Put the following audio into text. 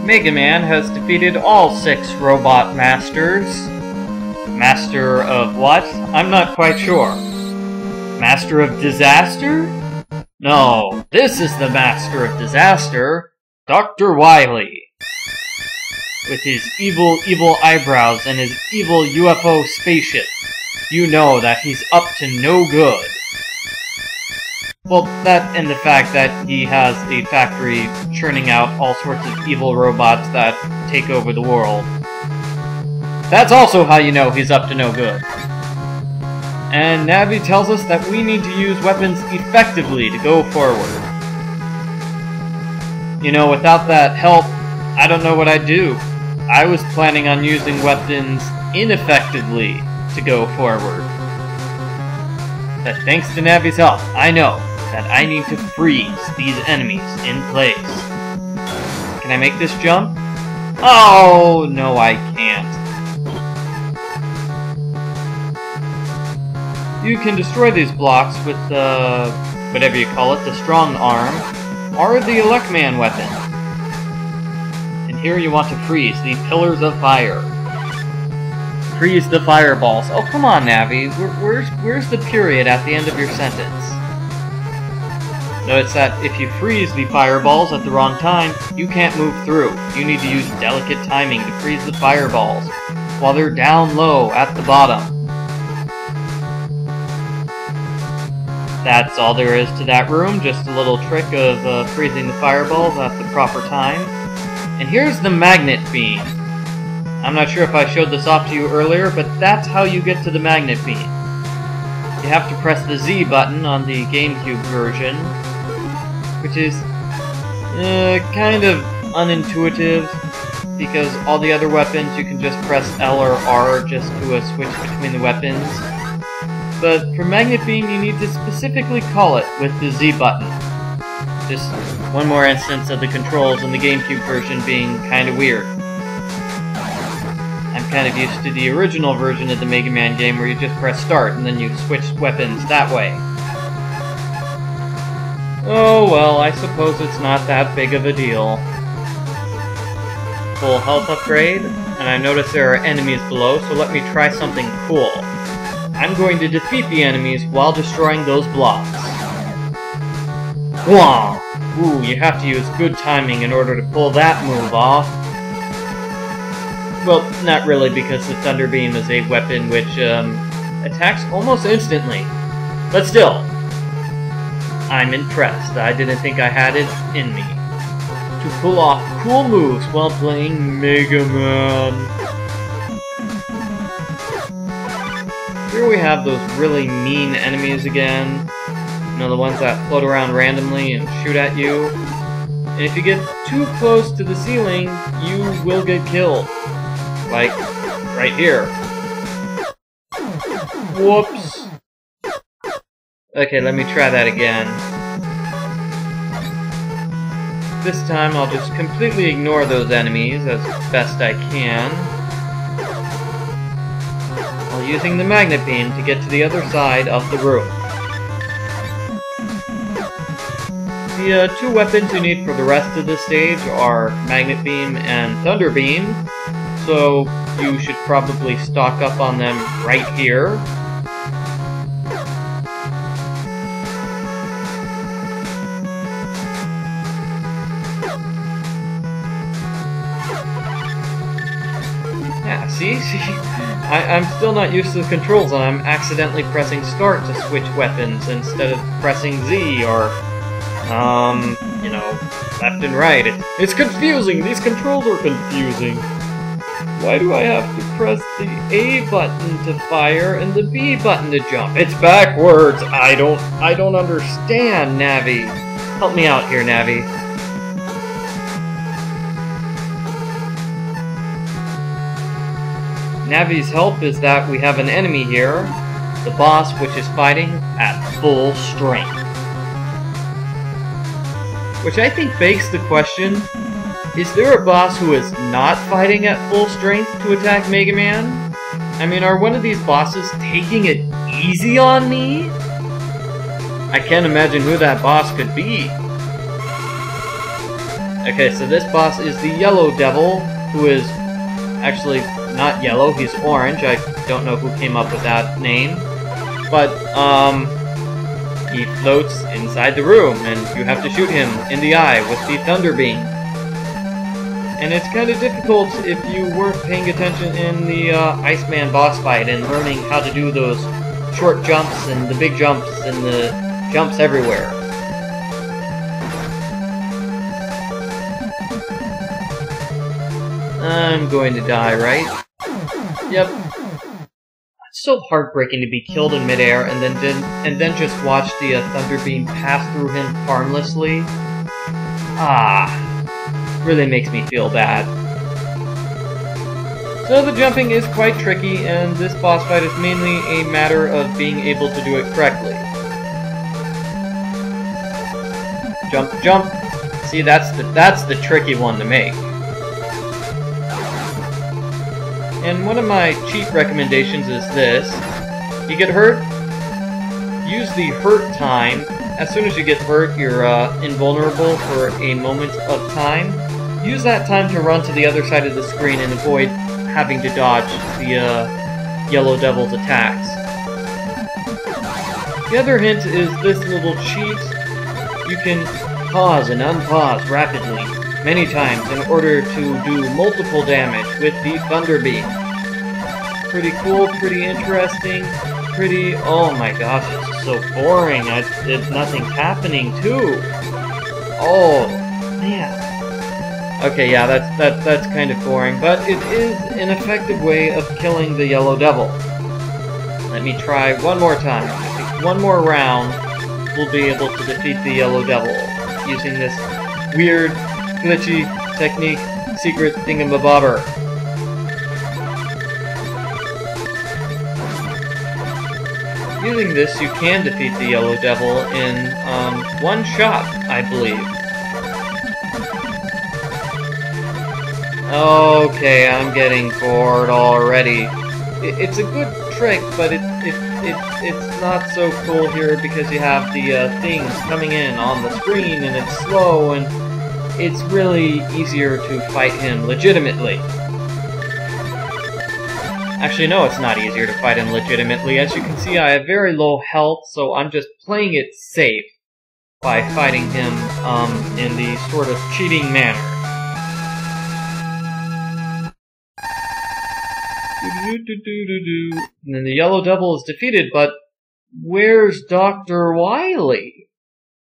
Mega Man has defeated all 6 robot masters. Master of what? I'm not quite sure. Master of Disaster? No, this is the Master of Disaster, Dr. Wily. With his evil, evil eyebrows and his evil UFO spaceship, you know that he's up to no good. Well, that and the fact that he has a factory churning out all sorts of evil robots that take over the world. That's also how you know he's up to no good. And Navi tells us that we need to use weapons effectively to go forward. You know, without that help, I don't know what I'd do. I was planning on using weapons ineffectively to go forward. But thanks to Navi's help, I know that I need to freeze these enemies in place. Can I make this jump? Oh, no I can't. You can destroy these blocks with the, whatever you call it, the strong arm, or the Elecman weapon. And here you want to freeze the pillars of fire. Freeze the fireballs. Oh, come on, Navi. Where's the period at the end of your sentence? Notice that if you freeze the fireballs at the wrong time, you can't move through. You need to use delicate timing to freeze the fireballs while they're down low at the bottom. That's all there is to that room, just a little trick of freezing the fireballs at the proper time. And here's the magnet beam. I'm not sure if I showed this off to you earlier, but that's how you get to the magnet beam. You have to press the Z button on the GameCube version, which is kind of unintuitive, because all the other weapons you can just press L or R just to switch between the weapons. But for Magnet Beam you need to specifically call it with the Z button. Just one more instance of the controls in the GameCube version being kinda weird. I'm kind of used to the original version of the Mega Man game where you just press start and then you switch weapons that way. Oh well, I suppose it's not that big of a deal. Full health upgrade, and I notice there are enemies below, so let me try something cool. I'm going to defeat the enemies while destroying those blocks. Wow! Ooh, you have to use good timing in order to pull that move off. Well, not really, because the Thunder Beam is a weapon which attacks almost instantly. But still, I'm impressed. I didn't think I had it in me to pull off cool moves while playing Mega Man. Here we have those really mean enemies again. You know, the ones that float around randomly and shoot at you. And if you get too close to the ceiling, you will get killed. Like, right here. Whoops. Okay, let me try that again. This time I'll just completely ignore those enemies as best I can, while using the magnet beam to get to the other side of the room. The two weapons you need for the rest of the stage are Magnet Beam and Thunder Beam, so you should probably stock up on them right here. Yeah, see? I'm still not used to the controls, and I'm accidentally pressing start to switch weapons instead of pressing Z or, you know, left and right. It's confusing! These controls are confusing! Why do I have to press the A button to fire and the B button to jump? It's backwards! I don't understand, Navi. Help me out here, Navi. Navi's help is that we have an enemy here, the boss, which is fighting at full strength. Which I think begs the question, is there a boss who is not fighting at full strength to attack Mega Man? I mean, are one of these bosses taking it easy on me? I can't imagine who that boss could be. Okay, so this boss is the Yellow Devil, who is actually not yellow, he's orange. I don't know who came up with that name. But, he floats inside the room, and you have to shoot him in the eye with the Thunder Beam. And it's kind of difficult if you weren't paying attention in the Iceman boss fight and learning how to do those short jumps and the big jumps and the jumps everywhere. I'm going to die, right? Yep. It's so heartbreaking to be killed in midair and then just watch the Thunder Beam pass through him harmlessly. Really makes me feel bad. So the jumping is quite tricky, and this boss fight is mainly a matter of being able to do it correctly. Jump, jump. See, that's the tricky one to make. And one of my cheap recommendations is this. You get hurt, use the hurt time. As soon as you get hurt, you're invulnerable for a moment of time. Use that time to run to the other side of the screen and avoid having to dodge the Yellow Devil's attacks. The other hint is this little cheat. You can pause and unpause rapidly many times in order to do multiple damage with the Thunder Beam. Pretty cool, pretty interesting, pretty... Oh my gosh, it's so boring. Nothing's happening too. Oh, man. Okay, yeah, that's kind of boring, but it is an effective way of killing the Yellow Devil. Let me try one more time. I think one more round we'll be able to defeat the Yellow Devil using this weird, glitchy technique, secret thingamabobber. Using this, you can defeat the Yellow Devil in one shot, I believe. Okay, I'm getting bored already. It's a good trick, but it's not so cool here because you have the things coming in on the screen and it's slow and it's really easier to fight him legitimately. Actually, no, it's not easier to fight him legitimately. As you can see, I have very low health, so I'm just playing it safe by fighting him in the sort of cheating manner. And then the Yellow Devil is defeated, but where's Dr. Wily?